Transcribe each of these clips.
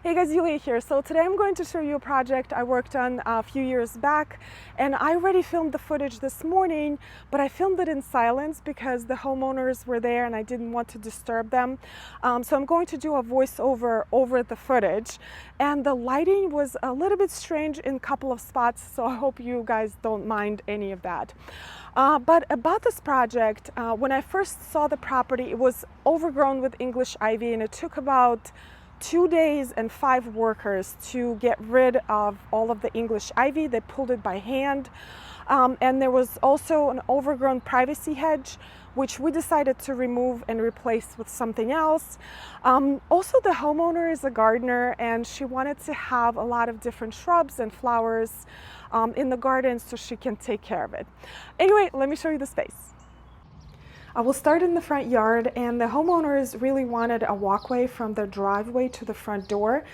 Hey guys, Itea here. So today I'm going to show you a project I worked on a few years back, and I already filmed the footage this morning, but I filmed it in silence because the homeowners were there and I didn't want to disturb them. So I'm going to do a voiceover over the footage, and the lighting was a little bit strange in a couple of spots, so I hope you guys don't mind any of that. But about this project, when I first saw the property, it was overgrown with English ivy, and it took about 2 days and 5 workers to get rid of all of the English ivy. They pulled it by hand. And there was also an overgrown privacy hedge, which we decided to remove and replace with something else. Also, the homeowner is a gardener, and she wanted to have a lot of different shrubs and flowers in the garden so she can take care of it. Anyway, let me show you the space. I will start in the front yard, and the homeowners really wanted a walkway from the driveway to the front door.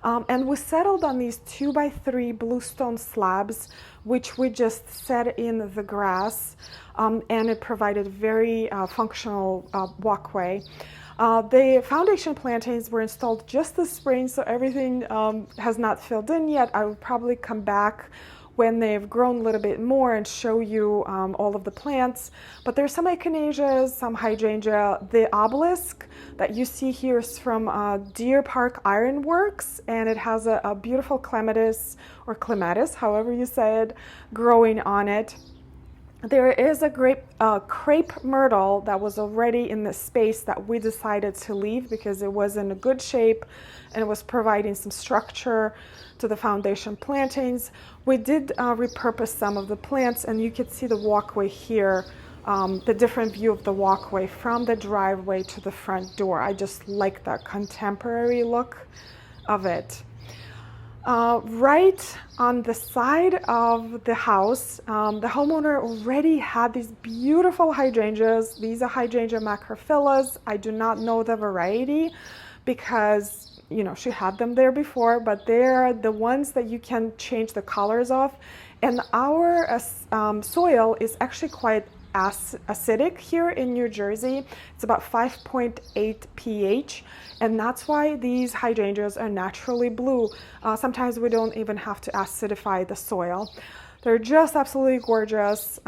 And we settled on these 2x3 bluestone slabs, which we just set in the grass, and it provided very functional walkway. The foundation plantings were installed just this spring, so everything has not filled in yet. I will probably come back when they've grown a little bit more and show you all of the plants. But there's some echinaceas, some hydrangea. The obelisk that you see here is from Deer Park Ironworks, and it has a beautiful clematis, or clematis, however you say it, growing on it. There is a crepe myrtle that was already in the space that we decided to leave because it was in a good shape and it was providing some structure to the foundation plantings. We did repurpose some of the plants, and you can see the walkway here, the different view of the walkway from the driveway to the front door. I just like that contemporary look of it. Right on the side of the house, the homeowner already had these beautiful hydrangeas. These are Hydrangea macrophyllus. I do not know the variety because, you know, she had them there before, but they're the ones that you can change the colors of. And our soil is actually quite acidic here in New Jersey. It's about 5.8 pH, and that's why these hydrangeas are naturally blue. Sometimes we don't even have to acidify the soil. They're just absolutely gorgeous.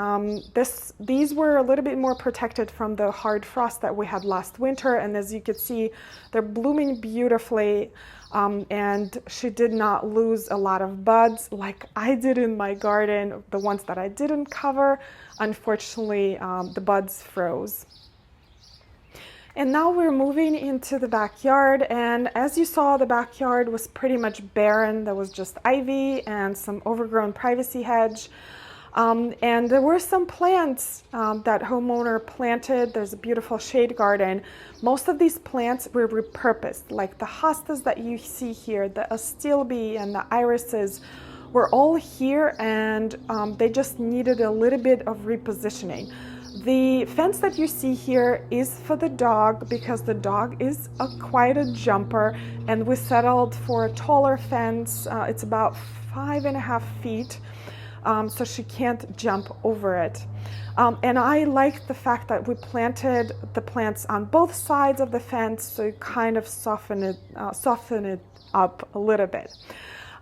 These were a little bit more protected from the hard frost that we had last winter, and as you can see, they're blooming beautifully, and she did not lose a lot of buds like I did in my garden. The ones that I didn't cover, unfortunately, the buds froze. And now we're moving into the backyard, and as you saw, the backyard was pretty much barren. There was just ivy and some overgrown privacy hedge. And there were some plants that homeowner planted. There's a beautiful shade garden. Most of these plants were repurposed, like the hostas that you see here, the astilbe and the irises were all here, and they just needed a little bit of repositioning. The fence that you see here is for the dog because the dog is quite a jumper, and we settled for a taller fence. It's about 5.5 feet, so she can't jump over it. And I like the fact that we planted the plants on both sides of the fence, so you kind of soften it up a little bit.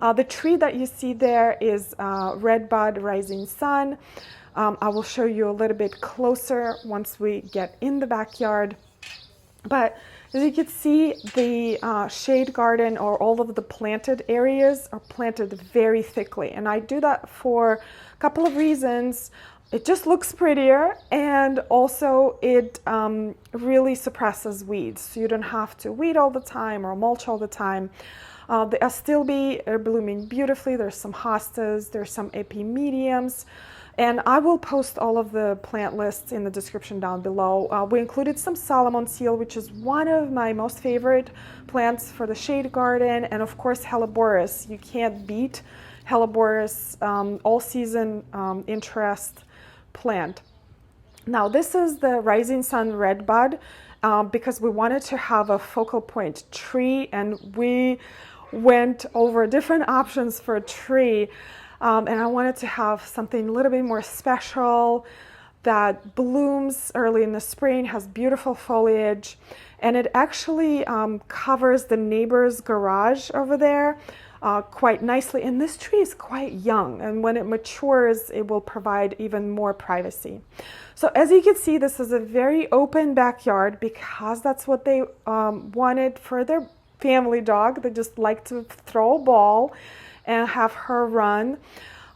The tree that you see there is Red Bud Rising Sun. I will show you a little bit closer once we get in the backyard. But as you can see, the shade garden, or all of the planted areas, are planted very thickly. And I do that for a couple of reasons. It just looks prettier, and also it really suppresses weeds. So you don't have to weed all the time or mulch all the time. The astilbe are blooming beautifully. There's some hostas, there's some epimediums. And I will post all of the plant lists in the description down below. We included some Solomon seal, which is one of my most favorite plants for the shade garden, and of course Helleborus. You can't beat Helleborus, all-season interest plant. Now this is the Rising Sun Red Bud because we wanted to have a focal point tree, and we went over different options for a tree. And I wanted to have something a little bit more special. that blooms early in the spring, has beautiful foliage, and it actually covers the neighbor's garage over there quite nicely. And this tree is quite young, and when it matures, it will provide even more privacy. So as you can see, this is a very open backyard because that's what they wanted for their family dog. They just like to throw a ball and have her run.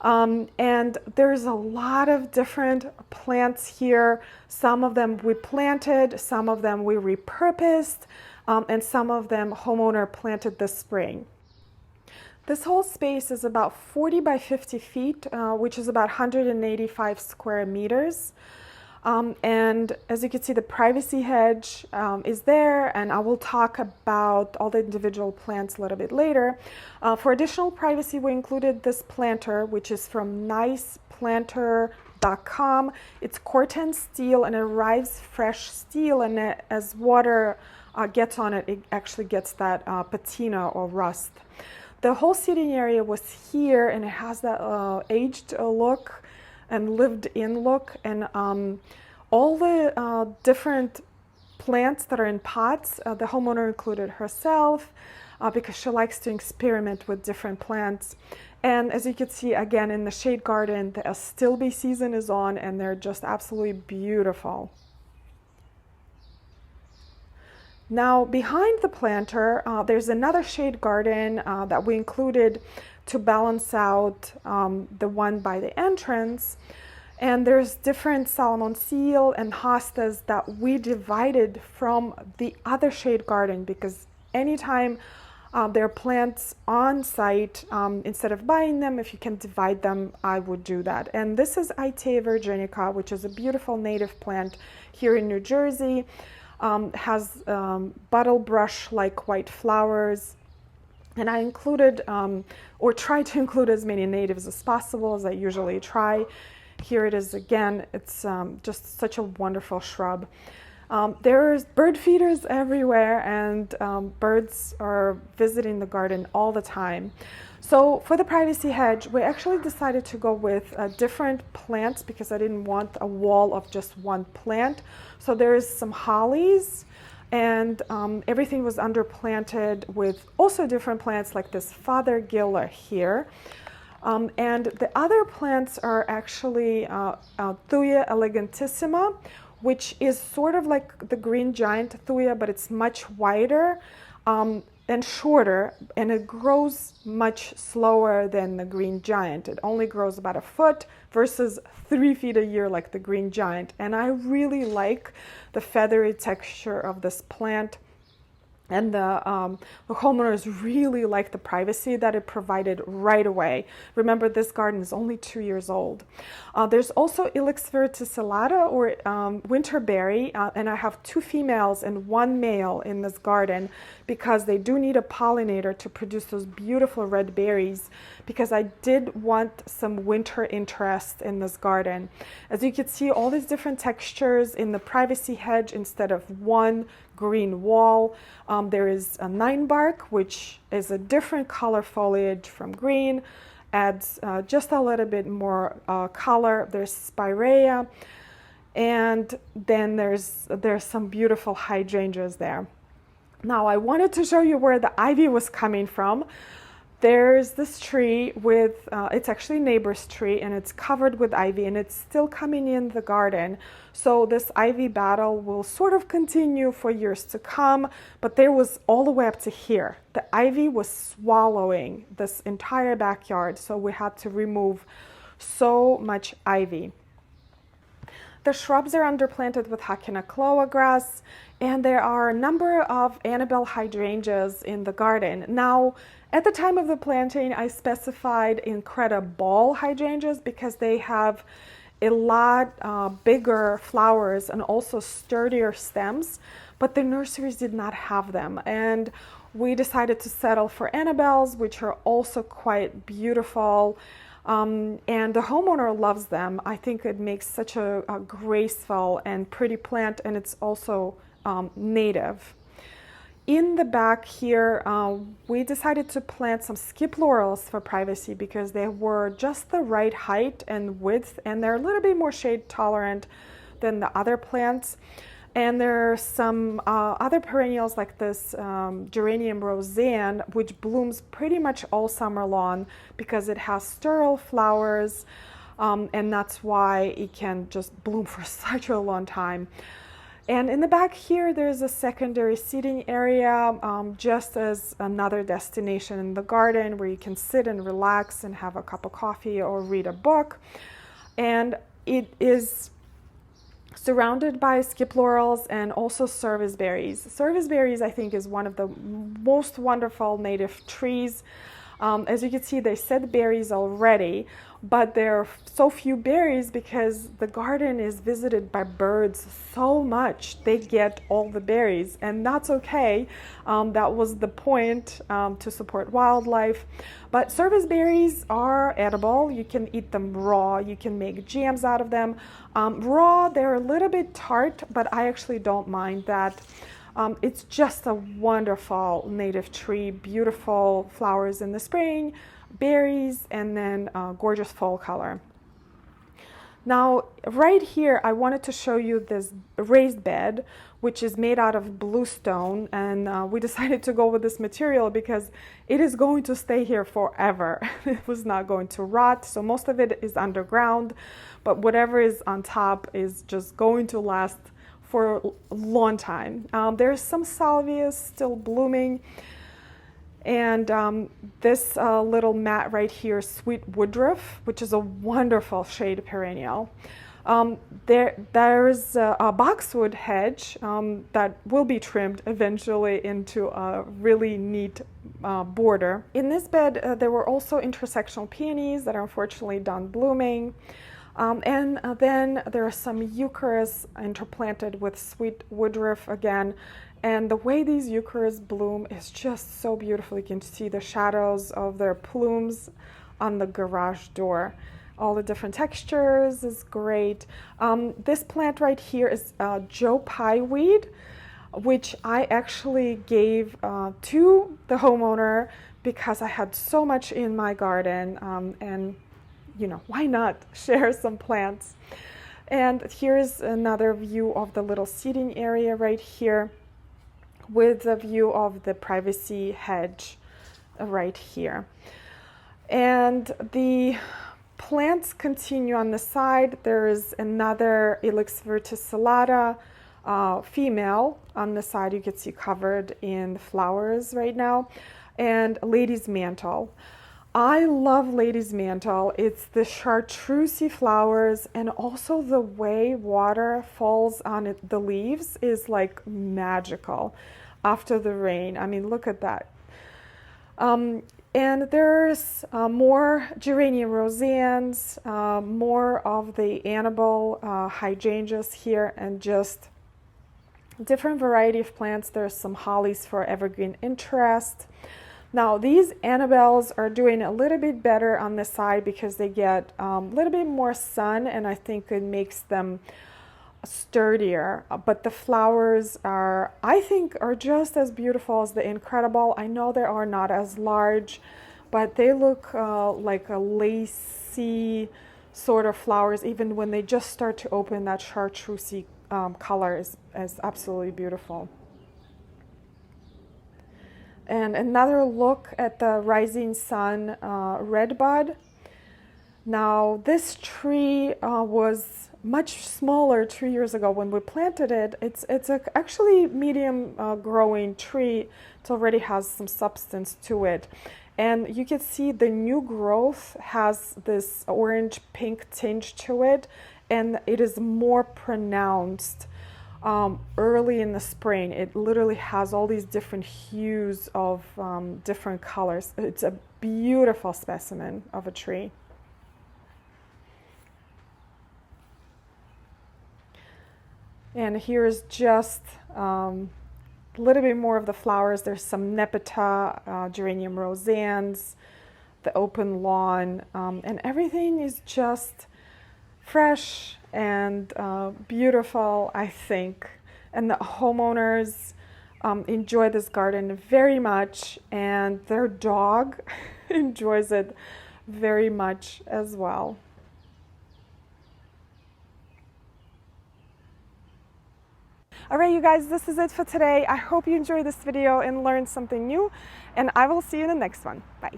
And there's a lot of different plants here. Some of them we planted, some of them we repurposed, and some of them homeowner planted this spring. This whole space is about 40 by 50 feet, which is about 185 square meters. And as you can see, the privacy hedge is there, and I will talk about all the individual plants a little bit later. For additional privacy, we included this planter, which is from niceplanter.com. It's corten steel, and it arrives fresh steel, and as water gets on it, it actually gets that patina or rust. The whole seating area was here, and it has that aged look and lived-in look, and all the different plants that are in pots, the homeowner included herself because she likes to experiment with different plants. And as you can see, again, in the shade garden, the astilbe season is on, and they're just absolutely beautiful. Now, behind the planter, there's another shade garden that we included to balance out the one by the entrance. And there's different Solomon seal and hostas that we divided from the other shade garden, because anytime there are plants on site, instead of buying them, if you can divide them, I would do that. And this is Itea virginica, which is a beautiful native plant here in New Jersey. Has bottle brush-like white flowers. And I included, or tried to include as many natives as possible, as I usually try. Here it is again. It's just such a wonderful shrub. There's bird feeders everywhere, and birds are visiting the garden all the time. So for the privacy hedge, we actually decided to go with different plants because I didn't want a wall of just one plant. So there's some hollies, and everything was underplanted with also different plants like this Fothergilla here. And the other plants are actually Thuya elegantissima, which is sort of like the green giant Thuya, but it's much wider and shorter, and it grows much slower than the green giant. It only grows about a foot versus 3 feet a year like the green giant. And I really like the feathery texture of this plant. And the homeowners really like the privacy that it provided right away. Remember, this garden is only 2 years old. There's also Ilex verticillata, or winterberry, and I have 2 females and 1 male in this garden because they do need a pollinator to produce those beautiful red berries, because I did want some winter interest in this garden. As you can see, all these different textures in the privacy hedge instead of one green wall. There is a 9-bark, which is a different color foliage from green, adds just a little bit more color. There's spirea, and then there's some beautiful hydrangeas there. Now, I wanted to show you where the ivy was coming from. There's this tree with, it's actually neighbor's tree, and it's covered with ivy, and it's still coming in the garden. So this ivy battle will sort of continue for years to come, but there was all the way up to here. The ivy was swallowing this entire backyard, so we had to remove so much ivy. The shrubs are underplanted with Hakenochloa grass, and there are a number of Annabelle hydrangeas in the garden. Now, at the time of the planting, I specified incredible hydrangeas because they have a lot bigger flowers and also sturdier stems, but the nurseries did not have them. And we decided to settle for Annabelle's, which are also quite beautiful. And the homeowner loves them. I think it makes such a graceful and pretty plant, and it's also native. In the back here, we decided to plant some skip laurels for privacy because they were just the right height and width, and they're a little bit more shade tolerant than the other plants. And there are some other perennials like this Geranium Rozanne, which blooms pretty much all summer long because it has sterile flowers, and that's why it can just bloom for such a long time. And in the back here, there's a secondary seating area, just as another destination in the garden where you can sit and relax and have a cup of coffee or read a book. And it is surrounded by skip laurels and also service berries. Service berries, I think, is one of the most wonderful native trees. As you can see, they set berries already, but there are so few berries because the garden is visited by birds so much. They get all the berries, and that's okay. That was the point, to support wildlife. But service berries are edible. You can eat them raw. You can make jams out of them. Raw, they're a little bit tart, but I actually don't mind that. It's just a wonderful native tree, beautiful flowers in the spring, berries, and then gorgeous fall color. Now, right here, I wanted to show you this raised bed, which is made out of bluestone, and we decided to go with this material because it is going to stay here forever. It was not going to rot, so most of it is underground, but whatever is on top is just going to last for a long time. There's some salvias still blooming, and this little mat right here, sweet woodruff, which is a wonderful shade perennial. There's a boxwood hedge that will be trimmed eventually into a really neat border. In this bed, there were also intersectional peonies that are unfortunately done blooming. And then there are some eucharis interplanted with sweet woodruff again. And the way these eucharis bloom is just so beautiful. You can see the shadows of their plumes on the garage door. All the different textures is great. This plant right here is Joe Pye weed, which I actually gave to the homeowner because I had so much in my garden, and you know, why not share some plants? And here's another view of the little seating area right here with a view of the privacy hedge right here. And the plants continue on the side. There is another Ilex verticillata female on the side. You can see covered in flowers right now. And lady's mantle. I love lady's mantle. It's the chartreusey flowers, and also the way water falls on it, the leaves is like magical after the rain. I mean, look at that. And there's more Geranium Rozannes, more of the Annabelle hydrangeas here, and just different variety of plants. There's some hollies for evergreen interest. Now, these Annabelles are doing a little bit better on this side because they get a little bit more sun, and I think it makes them sturdier. But the flowers are, I think, are just as beautiful as the Incredible. I know they are not as large, but they look like a lacy sort of flowers. Even when they just start to open, that chartreusey color is absolutely beautiful. And another look at the rising sun redbud. Now, this tree was much smaller 2 years ago when we planted it. It's actually medium growing tree. It already has some substance to it. And you can see the new growth has this orange pink tinge to it, and it is more pronounced early in the spring. It literally has all these different hues of different colors. It's a beautiful specimen of a tree. And here's just a little bit more of the flowers. There's some Nepeta, Geranium Rozannes, the open lawn, and everything is just fresh and beautiful, I think. And the homeowners enjoy this garden very much, and their dog enjoys it very much as well. All right, you guys, this is it for today. I hope you enjoyed this video and learned something new, and I will see you in the next one. Bye.